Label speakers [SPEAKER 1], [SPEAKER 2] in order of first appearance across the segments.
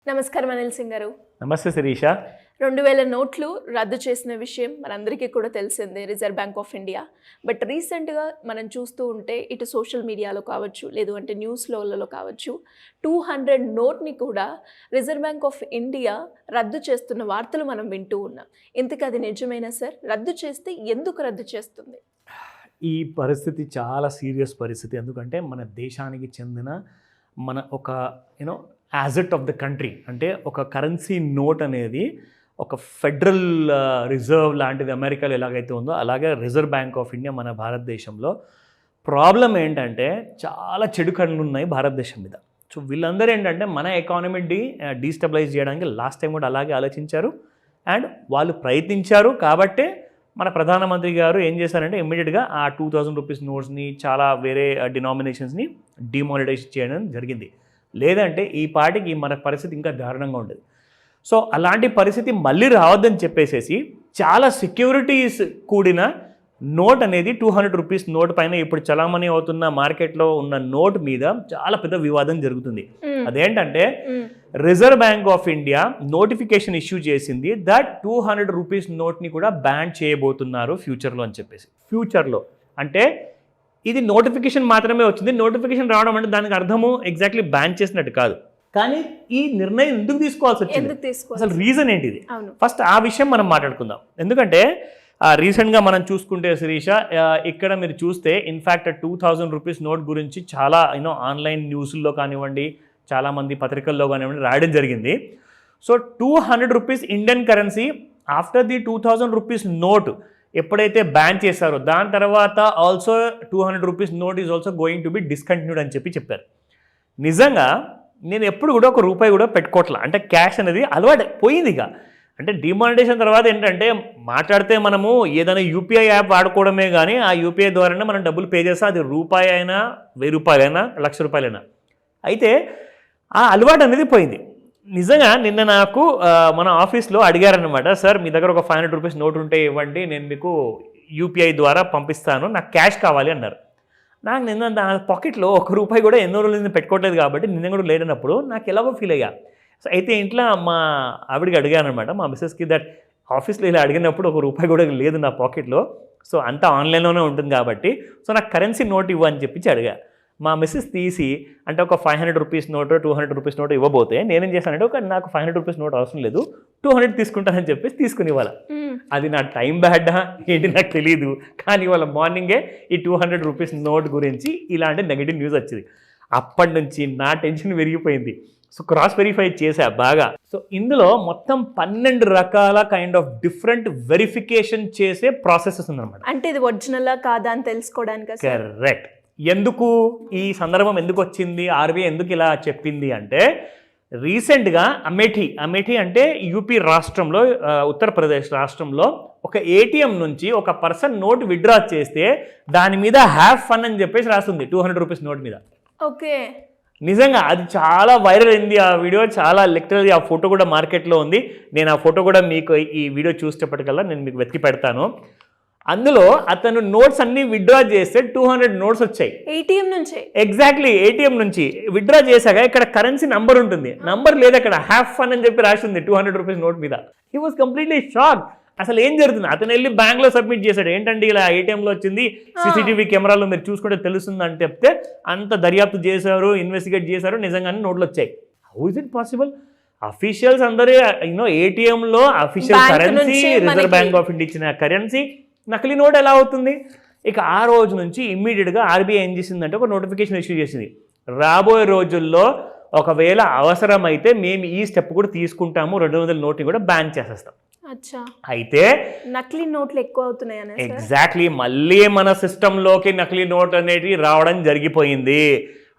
[SPEAKER 1] నమస్కారం అనిల్ సింగ్ గారు.
[SPEAKER 2] నమస్తే శిరీష.
[SPEAKER 1] 2000 నోట్లు రద్దు చేసిన విషయం మనందరికీ కూడా తెలిసిందే, reserve bank of India. But రీసెంట్గా మనం చూస్తూ ఉంటే ఇటు సోషల్ మీడియాలో కావచ్చు, లేదు అంటే న్యూస్లలో కావచ్చు, 200 నోట్ని కూడా రిజర్వ్ బ్యాంక్ ఆఫ్ ఇండియా రద్దు చేస్తున్న వార్తలు మనం వింటూ ఉన్నాం. ఇంతకు అది నిజమేనా సార్? రద్దు చేస్తే ఎందుకు రద్దు చేస్తుంది?
[SPEAKER 2] ఈ పరిస్థితి చాలా సీరియస్ పరిస్థితి. ఎందుకంటే మన దేశానికి చెందిన మన ఒక యాజెట్ ఆఫ్ ద కంట్రీ, అంటే ఒక కరెన్సీ నోట్ అనేది ఒక ఫెడరల్ రిజర్వ్ లాంటిది అమెరికాలో ఎలాగైతే ఉందో అలాగే రిజర్వ్ బ్యాంక్ ఆఫ్ ఇండియా మన భారతదేశంలో. ప్రాబ్లం ఏంటంటే చాలా చెడు కళ్ళు ఉన్నాయి భారతదేశం మీద. సో వీళ్ళందరూ ఏంటంటే మన ఎకానమీని డీస్టెబిలైజ్ చేయడానికి లాస్ట్ టైం కూడా అలాగే ఆలోచించారు అండ్ వాళ్ళు ప్రయత్నించారు. కాబట్టే మన ప్రధానమంత్రి గారు ఏం చేశారంటే ఇమ్మీడియట్గా ఆ 2000 రూపీస్ నోట్స్ని చాలా వేరే డినామినేషన్స్ని డిమానిటైజ్ చేయడం జరిగింది. లేదంటే ఈ పాటికి మన పరిస్థితి ఇంకా దారుణంగా ఉండేది. సో అలాంటి పరిస్థితి మళ్ళీ రావద్దని చెప్పేసేసి చాలా సెక్యూరిటీస్ కూడిన నోట్ అనేది 200 రూపీస్ నోట్ పైన ఇప్పుడు చలామణి అవుతున్న మార్కెట్లో ఉన్న నోట్ మీద చాలా పెద్ద వివాదం జరుగుతుంది. అదేంటంటే reserve bank of India notification issue చేసింది దట్ 200 రూపీస్ నోట్ని కూడా బ్యాన్ చేయబోతున్నారు ఫ్యూచర్లో అని చెప్పేసి. ఫ్యూచర్లో అంటే ఇది నోటిఫికేషన్ మాత్రమే వచ్చింది. నోటిఫికేషన్ రావడం అంటే దానికి అర్థము ఎగ్జాక్ట్లీ బ్యాన్ చేసినట్టు కాదు. కానీ ఈ నిర్ణయం ఎందుకు తీసుకోవాల్సి వచ్చింది, అసలు రీజన్ ఏంటిది? ఫస్ట్ ఆ విషయం మనం మాట్లాడుకుందాం. ఎందుకంటే రీసెంట్గా మనం చూసుకుంటే శిరీష, ఇక్కడ మీరు చూస్తే ఇన్ఫ్యాక్ట్ 2000 రూపీస్ నోట్ గురించి చాలా ఆన్లైన్ న్యూస్ల్లో కానివ్వండి, చాలామంది పత్రికల్లో కానివ్వండి రాయడం జరిగింది. So 200 rupees Indian currency after the 2000 rupees note ఎప్పుడైతే బ్యాన్ చేశారో దాని తర్వాత also 200 rupees note is also going to be discontinued అని చెప్పారు. నిజంగా నేను ఎప్పుడు కూడా ఒక రూపాయి కూడా పెట్టుకోవట్లా, అంటే క్యాష్ అనేది అలవాటు పోయింది. ఇక అంటే డిమానిటైజేషన్ తర్వాత ఏంటంటే మాట్లాడితే మనము ఏదైనా యూపీఐ యాప్ వాడుకోవడమే కానీ ఆ యూపీఐ ద్వారానే మనం డబ్బులు పే చేస్తాం. అది రూపాయి అయినా 1000 రూపాయలైనా 1,00,000 రూపాయలైనా. అయితే ఆ అలవాటు అనేది పోయింది. నిజంగా నిన్న నాకు మన ఆఫీస్లో అడిగారనమాట, సార్ మీ దగ్గర ఒక 500 రూపీస్ నోట్ ఉంటే ఇవ్వండి, నేను మీకు యూపీఐ ద్వారా పంపిస్తాను, నాకు క్యాష్ కావాలి అన్నారు. నాకు నిన్న నా పాకెట్లో 1 రూపాయి కూడా ఎన్నో రోజులు నేను పెట్టుకోవట్లేదు కాబట్టి నిన్న కూడా లేనప్పుడు నాకు ఎలాగో ఫీల్ అయ్యా. సో అయితే ఇంట్లో మా ఆవిడికి అడిగాను అనమాట, మా మిస్సెస్కి, దట్ ఆఫీస్లో ఇలా అడిగినప్పుడు 1 రూపాయి కూడా లేదు నా పాకెట్లో, సో అంతా ఆన్లైన్లోనే ఉంటుంది కాబట్టి సో నాకు కరెన్సీ నోట్ ఇవ్వు అని చెప్పి అడిగా. మా మిస్సెస్ తీసి అంటే ఒక 500 రూపీస్ నోట్ 200 రూపీస్ నోట్ ఇవ్వబోతే నేనేం చేశానంటే నాకు 500 రూపీస్ నోట్ అవసరం లేదు, 200 తీసుకుంటానని చెప్పేసి తీసుకుని ఇవ్వాలి. అది నా టైం బ్యాడా ఏంటి నాకు తెలియదు, కానీ ఇవాళ మార్నింగే ఈ 200 రూపీస్ నోట్ గురించి ఇలాంటి నెగిటివ్ న్యూస్ వచ్చింది. అప్పటి నుంచి నా టెన్షన్ పెరిగిపోయింది. సో క్రాస్ వెరిఫై చేశా బాగా. సో ఇందులో మొత్తం 12 రకాల కైండ్ ఆఫ్ డిఫరెంట్ వెరిఫికేషన్ చేసే ప్రాసెసెస్ ఉందన్నమాట.
[SPEAKER 1] అంటే ఇది ఒరిజినలా కాదా అని తెలుసుకోవడానికి.
[SPEAKER 2] కరెక్ట్. ఎందుకు ఈ సందర్భం ఎందుకు వచ్చింది, ఆర్బీఐ ఎందుకు ఇలా చెప్పింది అంటే రీసెంట్గా అమేఠీ అంటే యూపీ రాష్ట్రంలో, ఉత్తరప్రదేశ్ రాష్ట్రంలో ఒక ఏటీఎం నుంచి ఒక పర్సన్ నోట్ విత్డ్రా చేస్తే దాని మీద హ్యావ్ ఫన్ అని చెప్పేసి రాస్తుంది 200 రూపీస్ నోట్ మీద.
[SPEAKER 1] ఓకే,
[SPEAKER 2] నిజంగా అది చాలా వైరల్ అయింది ఆ వీడియో, చాలా లిటరల్లీ ఆ ఫోటో కూడా మార్కెట్లో ఉంది. నేను ఆ ఫోటో కూడా మీకు ఈ వీడియో చూసేటప్పటికల్లా నేను మీకు వెతికి పెడతాను. అందులో అతను నోట్స్ అన్ని విత్డ్రా చేస్తే 200 నోట్స్ వచ్చాయి
[SPEAKER 1] ఏటీఎం నుంచి.
[SPEAKER 2] ఎగ్జాక్ట్లీ ఏటీఎం నుంచి విత్డ్రా చేశాక ఇక్కడ కరెన్సీ నంబర్ ఉంటుంది, నంబర్ లేదు అక్కడ, హ్యావ్ ఫన్ అని చెప్పి రాసింది 200 రూపీస్ నోట్ మీద. He was completely shock. అసలు ఏం జరుగుతుంది? అతను వెళ్ళి బ్యాంక్లో సబ్మిట్ చేశాడు, ఏంటంటే ఇలా ఏటీఎంలో వచ్చింది, సీసీటీవీ కెమెరాలో మీరు చూసుకుంటే తెలుస్తుంది అని చెప్తే అంత దర్యాప్తు చేశారు, ఇన్వెస్టిగేట్ చేశారు, నిజంగానే నోట్లు వచ్చాయి. How is it possible? Officials అందరూ ఏటీఎంలో official currency, reserve bank of India ఇచ్చిన కరెన్సీ, నకిలీ నోట్ ఎలా అవుతుంది? ఇక ఆ రోజు నుంచి ఇమ్మీడియట్గా ఆర్బీఐ ఏం చేసిందంటే ఒక నోటిఫికేషన్ ఇష్యూ చేసింది, రాబోయే రోజుల్లో ఒకవేళ అవసరమైతే మేము ఈ స్టెప్ కూడా తీసుకుంటాము, 200 నోట్ని కూడా బ్యాన్ చేసేస్తాం. అయితే
[SPEAKER 1] నకిలీ నోట్లు ఎక్కువ అవుతున్నాయి.
[SPEAKER 2] ఎగ్జాక్ట్లీ, మళ్ళీ మన సిస్టంలోకి నకిలీ నోట్ అనేది రావడం జరిగిపోయింది.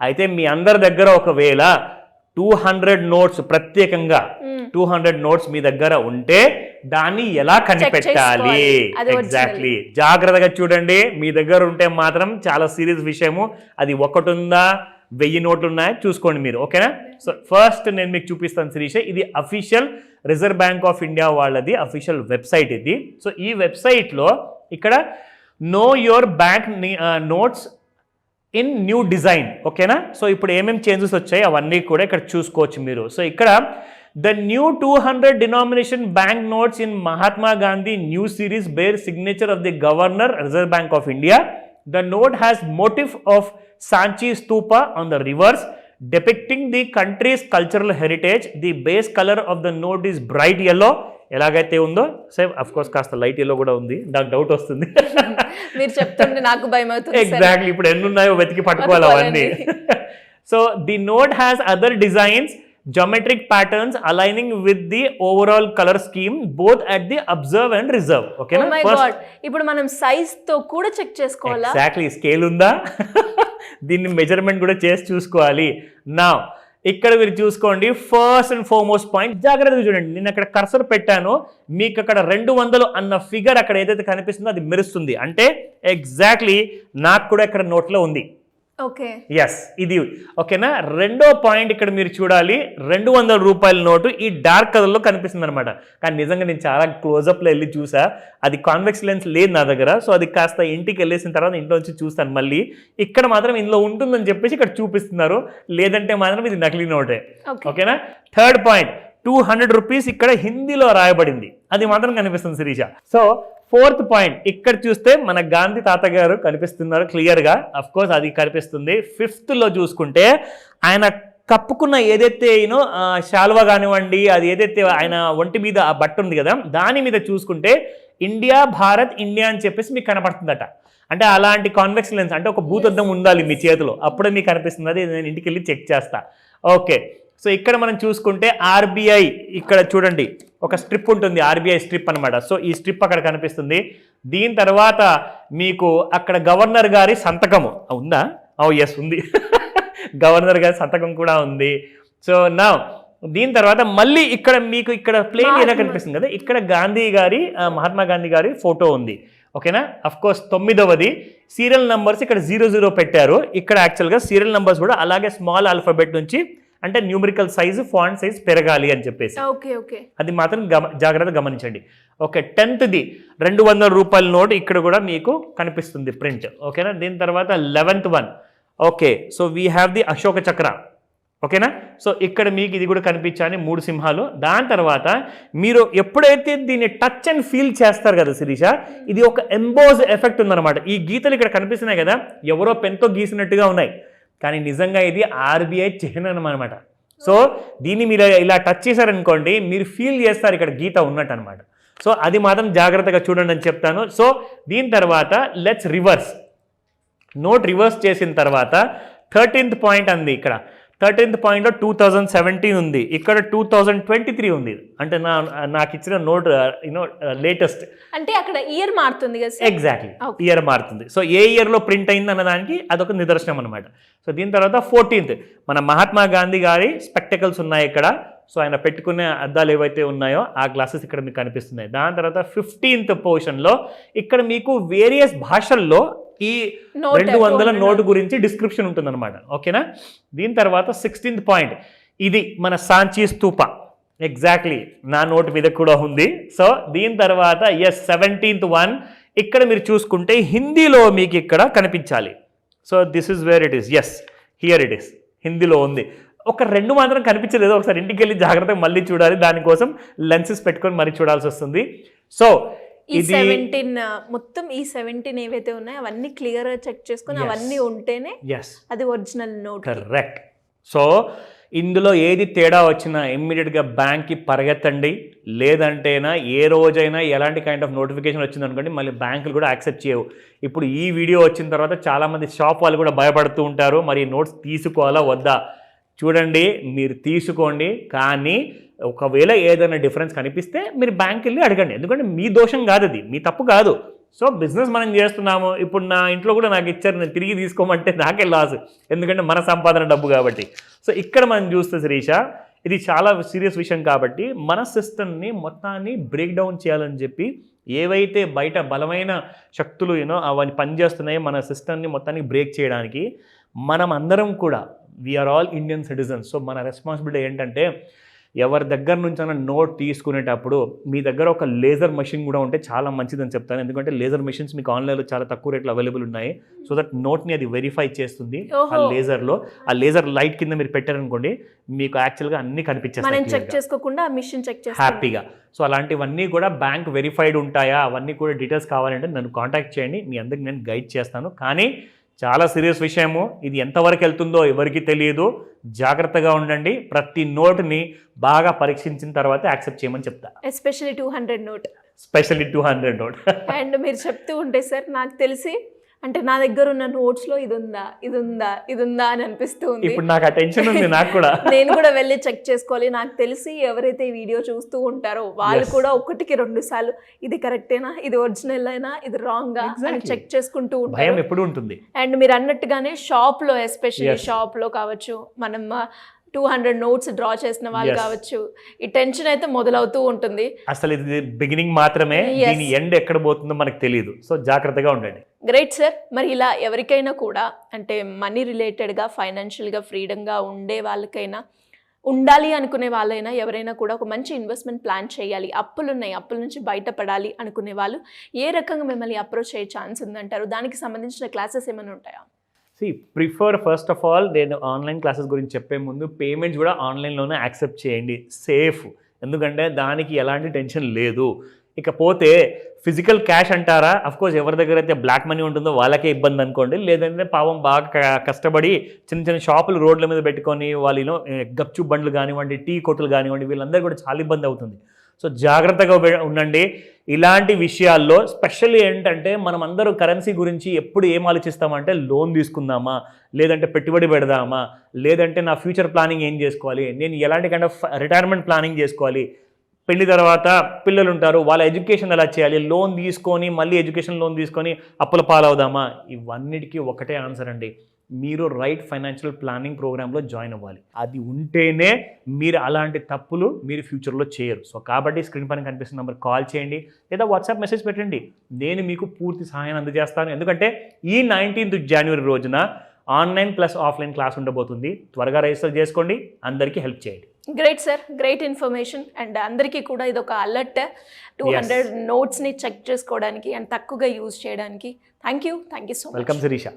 [SPEAKER 2] అయితే మీ అందరి దగ్గర ఒకవేళ 200 నోట్స్, ప్రత్యేకంగా 200 నోట్స్ మీ దగ్గర ఉంటే దాన్ని ఎలా కనిపెట్టాలి? ఎగ్జాక్ట్లీ, జాగ్రత్తగా చూడండి. మీ దగ్గర ఉంటే మాత్రం చాలా సీరియస్ విషయము. అది 1 ఉందా 1000 నోట్లు ఉన్నాయా చూసుకోండి మీరు, ఓకేనా? సో ఫస్ట్ నేను మీకు చూపిస్తాను శిరీష, ఇది official reserve bank of India వాళ్ళది అఫీషియల్ వెబ్సైట్ ఇది. సో ఈ వెబ్సైట్లో ఇక్కడ know your bank notes in new design. ఓకేనా? సో ఇప్పుడు ఏమేమి చేంజెస్ వచ్చాయి అవన్నీ కూడా ఇక్కడ చూసుకోవచ్చు మీరు. సో ఇక్కడ the new 200 denomination bank notes in Mahatma Gandhi new series bear signature of the governor reserve bank of India. The note has motif of Sanchi Stupa on the reverse depicting the country's cultural heritage. The base color of the note is bright yellow. ఎలాగైతే ఉందో same of course కాస్త light yellow కూడా ఉంది, నాకు doubt వస్తుంది.
[SPEAKER 1] మీరు చెప్తుంటే నాకు భయం అవుతుంది.
[SPEAKER 2] ఎగ్జాక్ట్లీ, ఇప్పుడు ఎన్ని ఉన్నాయో వెతికి పట్టుకోవాలి అవన్నీ. So the note has other designs, geometric patterns aligning with the overall color scheme both at the observe and reserve. Okay na?
[SPEAKER 1] Oh my god, ఇప్పుడు మనం సైజ్ తో కూడా చెక్ చేసుకోవాలా?
[SPEAKER 2] ఎగ్జాక్ట్లీ, స్కేల్ ఉందా దీన్ని మెజర్మెంట్ కూడా చేసి చూసుకోవాలి. నా ఇక్కడ మీరు చూసుకోండి, ఫస్ట్ అండ్ ఫార్మోస్ట్ పాయింట్ జాగ్రత్తగా చూడండి. నేను అక్కడ కర్సర్ పెట్టాను, మీకు అక్కడ 200 అన్న ఫిగర్ అక్కడ ఏదైతే కనిపిస్తుందో అది మెరుస్తుంది, అంటే ఎగ్జాక్ట్లీ నాకు కూడా ఇక్కడ నోట్లో ఉంది.
[SPEAKER 1] ఓకే,
[SPEAKER 2] ఎస్, ఇది ఓకేనా. రెండో పాయింట్ ఇక్కడ మీరు చూడాలి, 200 రూపాయల నోటు ఈ డార్క్ కలర్లో కనిపిస్తుంది అనమాట. కానీ నిజంగా నేను చాలా క్లోజప్లో వెళ్ళి చూసా, అది కాన్వెక్స్ లెన్స్ లేదు నా దగ్గర. సో అది కాస్త ఇంటికి వెళ్ళేసిన తర్వాత ఇంట్లో నుంచి చూస్తాను మళ్ళీ. ఇక్కడ మాత్రం ఇందులో ఉంటుందని చెప్పేసి ఇక్కడ చూపిస్తున్నారు, లేదంటే మాత్రం ఇది నకిలీ నోటే. ఓకేనా. థర్డ్ పాయింట్, 200 రూపీస్ ఇక్కడ హిందీలో రాయబడింది, అది మాత్రం కనిపిస్తుంది శిరీష. సో ఫోర్త్ పాయింట్, ఇక్కడ చూస్తే మన గాంధీ తాత గారు కనిపిస్తున్నారు క్లియర్గా, అఫ్ కోర్స్ అది కనిపిస్తుంది. ఫిఫ్త్లో చూసుకుంటే ఆయన కప్పుకున్న ఏదైతే శాల్వా కానివ్వండి, అది ఏదైతే ఆయన ఒంటి మీద ఆ బట్ట ఉంది కదా, దాని మీద చూసుకుంటే ఇండియా, భారత్, ఇండియా అని చెప్పేసి మీకు కనపడుతుందట. అంటే అలాంటి కాన్వెక్స్ లెన్స్, అంటే ఒక భూతద్దం ఉండాలి మీ చేతిలో, అప్పుడే మీకు కనిపిస్తుంది. అది నేను ఇంటికి వెళ్ళి చెక్ చేస్తా. ఓకే, సో ఇక్కడ మనం చూసుకుంటే ఆర్బీఐ, ఇక్కడ చూడండి ఒక స్ట్రిప్ ఉంటుంది, ఆర్బీఐ స్ట్రిప్ అనమాట. సో ఈ స్ట్రిప్ అక్కడ కనిపిస్తుంది. దీని తర్వాత మీకు అక్కడ గవర్నర్ గారి సంతకము ఉందా? ఎస్ ఉంది, గవర్నర్ గారి సంతకం కూడా ఉంది. సో నా దీని తర్వాత మళ్ళీ ఇక్కడ మీకు ఇక్కడ ప్లేన్ ఏరియా కనిపిస్తుంది కదా, ఇక్కడ గాంధీ గారి, మహాత్మా గాంధీ గారి ఫోటో ఉంది. ఓకేనా. అఫ్ కోర్స్ 9వది సీరియల్ నంబర్స్ ఇక్కడ 00 పెట్టారు. ఇక్కడ యాక్చువల్గా సీరియల్ నంబర్స్ కూడా అలాగే స్మాల్ ఆల్ఫాబెట్ నుంచి, అంటే న్యూమరికల్ సైజు, ఫాంట్ సైజ్ పెరగాలి అని చెప్పేసి, అది మాత్రం జాగ్రత్తగా గమనించండి. ఓకే, 10th 200 రూపాయల నోట్ ఇక్కడ కూడా మీకు కనిపిస్తుంది ప్రింట్. ఓకేనా. దీని తర్వాత 11th one, okay, so we have the Ashoka చక్ర. ఓకేనా. సో ఇక్కడ మీకు ఇది కూడా కనిపించాలి, 3 సింహాలు. దాని తర్వాత మీరు ఎప్పుడైతే దీన్ని టచ్ అండ్ ఫీల్ చేస్తారు కదా శిరీష, ఇది ఒక ఎంబోజ్ ఎఫెక్ట్ ఉందన్నమాట. ఈ గీతలు ఇక్కడ కనిపిస్తున్నాయి కదా, ఎవరో పెన్తో గీసినట్టుగా ఉన్నాయి, కానీ నిజంగా ఇది ఆర్బీఐ చిహ్నం అనమాట. సో దీన్ని మీరు ఇలా టచ్ చేశారనుకోండి, మీరు ఫీల్ చేస్తారు ఇక్కడ గీత ఉన్నట్టు అనమాట. సో అది మాత్రం జాగ్రత్తగా చూడండి అని చెప్తాను. సో దీని తర్వాత లెట్స్ రివర్స్, నోట్ రివర్స్ చేసిన తర్వాత 13th పాయింట్ అంది. ఇక్కడ 13th పాయింట్లో 2017 ఉంది, ఇక్కడ 2023 ఉంది. అంటే నాకు ఇచ్చిన నోట్ లేటెస్ట్,
[SPEAKER 1] అంటే అక్కడ ఇయర్ మారుతుంది కదా.
[SPEAKER 2] ఎగ్జాక్ట్లీ, ఇయర్ మారుతుంది. సో ఏ ఇయర్లో ప్రింట్ అయింది అన్నదానికి అదొక నిదర్శనం అనమాట. సో దీని తర్వాత 14th మన మహాత్మా గాంధీ గారి స్పెక్టకల్స్ ఉన్నాయి ఇక్కడ. సో ఆయన పెట్టుకునే అద్దాలు ఏవైతే ఉన్నాయో ఆ గ్లాసెస్ ఇక్కడ మీకు కనిపిస్తున్నాయి. దాని తర్వాత 15th పోర్షన్లో ఇక్కడ మీకు వేరియస్ భాషల్లో ఈ 200 నోటు గురించి డిస్క్రిప్షన్ ఉంటుందన్నమాట. ఓకేనా. దీని తర్వాత 16th పాయింట్, ఇది మన సాంచి స్తూప, ఎగ్జాక్ట్లీ నా నోట్ మీద కూడా ఉంది. సో దీని తర్వాత 17th వన్, ఇక్కడ మీరు చూసుకుంటే హిందీలో మీకు ఇక్కడ కనిపించాలి. So this is where it is, yes here it is, హిందీలో ఉంది. ఒక 2 మాత్రం కనిపించలేదు, ఒకసారి ఇంటికి వెళ్ళి జాగ్రత్తగా మళ్ళీ చూడాలి, దానికోసం లెన్సెస్ పెట్టుకొని మరీ చూడాల్సి వస్తుంది. సో
[SPEAKER 1] ఈ 17 మొత్తం ఈ 17 ఏవైతే ఉన్నాయో అవన్నీ క్లియర్ గా చెక్ చేసుకొని అవన్నీ ఉంటేనే అది ఒరిజినల్ నోట్.
[SPEAKER 2] కరెక్ట్. సో ఇందులో ఏది తేడా వచ్చినా ఇమ్మీడియట్గా బ్యాంక్కి పరిగెత్తండి, లేదంటేనా ఏ రోజైనా ఎలాంటి కైండ్ ఆఫ్ నోటిఫికేషన్ వచ్చింది అనుకోండి, మళ్ళీ బ్యాంకులు కూడా యాక్సెప్ట్ చేయవు. ఇప్పుడు ఈ వీడియో వచ్చిన తర్వాత చాలామంది షాప్ వాళ్ళు కూడా భయపడుతూ ఉంటారు, మరి నోట్స్ తీసుకోవాలా వద్దా. చూడండి, మీరు తీసుకోండి, కానీ ఒకవేళ ఏదైనా డిఫరెన్స్ కనిపిస్తే మీరు బ్యాంక్ వెళ్ళి అడగండి, ఎందుకంటే మీ దోషం కాదు, అది మీ తప్పు కాదు. సో బిజినెస్ మనం చేస్తున్నాము, ఇప్పుడు నా ఇంట్లో కూడా నాకు ఇచ్చారు, నేను తిరిగి తీసుకోమంటే నాకే లాస్, ఎందుకంటే మన సంపాదన డబ్బు కాబట్టి. సో ఇక్కడ మనం చూస్తే శిరీష, ఇది చాలా సీరియస్ విషయం కాబట్టి మన సిస్టమ్ని మొత్తాన్ని బ్రేక్ డౌన్ చేయాలని చెప్పి ఏవైతే బయట బలమైన శక్తులు అవన్నీ పనిచేస్తున్నాయో మన సిస్టమ్ని మొత్తాన్ని బ్రేక్ చేయడానికి మనం అందరం కూడా we are all Indian citizens. So మన రెస్పాన్సిబిలిటీ ఏంటంటే ఎవరి దగ్గర నుంచి నోట్ తీసుకునేటప్పుడు మీ దగ్గర ఒక లేజర్ మెషిన్ కూడా ఉంటే చాలా మంచిదని చెప్తాను. ఎందుకంటే లేజర్ మెషిన్స్ మీకు ఆన్లైన్లో చాలా తక్కువ రేట్లో అవైలబుల్ ఉన్నాయి. సో దట్ నోట్ని అది వెరిఫై చేస్తుంది ఆ లేజర్లో. ఆ లేజర్ లైట్ కింద మీరు పెట్టారనుకోండి, మీకు యాక్చువల్గా అన్ని కనిపించేస్తాయి
[SPEAKER 1] చెక్ చేసుకోకుండా మిషన్ చెక్ చేస్తాం
[SPEAKER 2] హ్యాపీగా. సో అలాంటివన్నీ కూడా బ్యాంక్ వెరిఫైడ్ ఉంటాయా, అవన్నీ కూడా డీటెయిల్స్ కావాలంటే నన్ను కాంటాక్ట్ చేయండి, మీ అందరికి నేను గైడ్ చేస్తాను. కానీ చాలా సీరియస్ విషయము, ఇది ఎంతవరకు వెళ్తుందో ఎవరికి తెలియదు. జాగ్రత్తగా ఉండండి. ప్రతి నోట్ని బాగా పరీక్షించిన తర్వాత యాక్సెప్ట్ చేయమని చెప్తా.
[SPEAKER 1] Especially 200 note.
[SPEAKER 2] Specially 200 note.
[SPEAKER 1] And మీరు చెప్తూ ఉంటే సార్ నాకు తెలిసి అంటే నా దగ్గర ఉన్న నోట్స్లో ఇది ఉందా అని అనిపిస్తూ ఉంది.
[SPEAKER 2] ఇప్పుడు నాకు ఆ టెన్షన్ ఉంది నాకు కూడా.
[SPEAKER 1] నేను కూడా వెళ్ళి చెక్ చేసుకోవాలి. నాకు తెలిసి ఎవరైతే ఈ వీడియో చూస్తూ ఉంటారో వాళ్ళు కూడా 1-2 సార్లు ఇది కరెక్టేనా, ఇది ఒరిజినల్ అయినా, ఇది రాంగా అని చెక్ చేసుకుంటూ ఉంటారు.
[SPEAKER 2] భయం ఎప్పుడు ఉంటుంది.
[SPEAKER 1] అండ్ మీరు అన్నట్టుగానే షాప్లో, ఎస్పెషల్లీ షాప్లో కావచ్చు, మనం 200 నోట్స్ డ్రా చేసిన వాళ్ళు కావచ్చు, ఈ టెన్షన్ అయితే మొదలవుతూ ఉంటుంది.
[SPEAKER 2] అసలు ఇది బిగినింగ్ మాత్రమే, దీని ఎండ్ ఎక్కడ పోతుందో మనకు తెలియదు. సో జాగ్రత్తగా ఉండండి.
[SPEAKER 1] Great sir. మరి ఇలా ఎవరికైనా కూడా అంటే మనీ రిలేటెడ్గా, ఫైనాన్షియల్గా ఫ్రీడంగా ఉండే వాళ్ళకైనా, ఉండాలి అనుకునే వాళ్ళైనా, ఎవరైనా కూడా ఒక మంచి ఇన్వెస్ట్మెంట్ ప్లాన్ చేయాలి, అప్పులున్నాయి, అప్పుల నుంచి బయటపడాలి అనుకునే వాళ్ళు ఏ రకంగా మిమ్మల్ని అప్రోచ్ అయ్యే ఛాన్స్ ఉందంటారు? దానికి సంబంధించిన క్లాసెస్ ఏమైనా ఉంటాయా?
[SPEAKER 2] ప్రిఫర్ ఫస్ట్ ఆఫ్ ఆల్, నేను ఆన్లైన్ క్లాసెస్ గురించి చెప్పే ముందు పేమెంట్స్ కూడా ఆన్లైన్లోనే యాక్సెప్ట్ చేయండి, సేఫ్. ఎందుకంటే దానికి ఎలాంటి టెన్షన్ లేదు. ఇకపోతే ఫిజికల్ క్యాష్ అంటారా, అఫ్కోర్స్ ఎవరి దగ్గర అయితే బ్లాక్ మనీ ఉంటుందో వాళ్ళకే ఇబ్బంది అనుకోండి. లేదంటే పాపం బాగా కష్టపడి చిన్న చిన్న షాపులు రోడ్ల మీద పెట్టుకొని వాళ్ళు గప్చు బండ్లు కానివ్వండి, టీ కొట్టులు కానివ్వండి, వీళ్ళందరూ కూడా చాలా ఇబ్బంది అవుతుంది. సో జాగ్రత్తగా ఉండండి ఇలాంటి విషయాల్లో. స్పెషల్లీ ఏంటంటే మనం అందరూ కరెన్సీ గురించి ఎప్పుడు ఏం ఆలోచిస్తామంటే లోన్ తీసుకుందామా, లేదంటే పెట్టుబడి పెడదామా, లేదంటే నా ఫ్యూచర్ ప్లానింగ్ ఏం చేసుకోవాలి, నేను ఎలాంటి కైండ్ ఆఫ్ రిటైర్మెంట్ ప్లానింగ్ చేసుకోవాలి, పెళ్లి తర్వాత పిల్లలు ఉంటారు, వాళ్ళ ఎడ్యుకేషన్ ఎలా చేయాలి, లోన్ తీసుకొని మళ్ళీ ఎడ్యుకేషన్ లోన్ తీసుకొని అప్పుల పాలవుదామా. ఇవన్నిటికీ ఒకటే ఆన్సర్ అండి, మీరు రైట్ ఫైనాన్షియల్ ప్లానింగ్ ప్రోగ్రాంలో జాయిన్ అవ్వాలి. అది ఉంటేనే మీరు అలాంటి తప్పులు మీరు ఫ్యూచర్లో చేయరు. సో కాబట్టి స్క్రీన్ పైన కనిపిస్తున్న నెంబర్ కాల్ చేయండి, లేదా వాట్సాప్ మెసేజ్ పెట్టండి. నేను మీకు పూర్తి సహాయాన్ని అందజేస్తాను. ఎందుకంటే ఈ 19th జనవరి రోజున ఆన్లైన్ ప్లస్ ఆఫ్లైన్ క్లాస్ ఉండబోతుంది. త్వరగా రిజిస్టర్ చేసుకోండి, అందరికీ హెల్ప్ చేయండి.
[SPEAKER 1] Great sir, great information. And అందరికీ కూడా ఇది ఒక అలర్ట్, 200 నోట్స్ని చెక్ చేసుకోవడానికి అండ్ తక్కువగా యూజ్ చేయడానికి. Thank you so much.
[SPEAKER 2] Welcome Sirisha.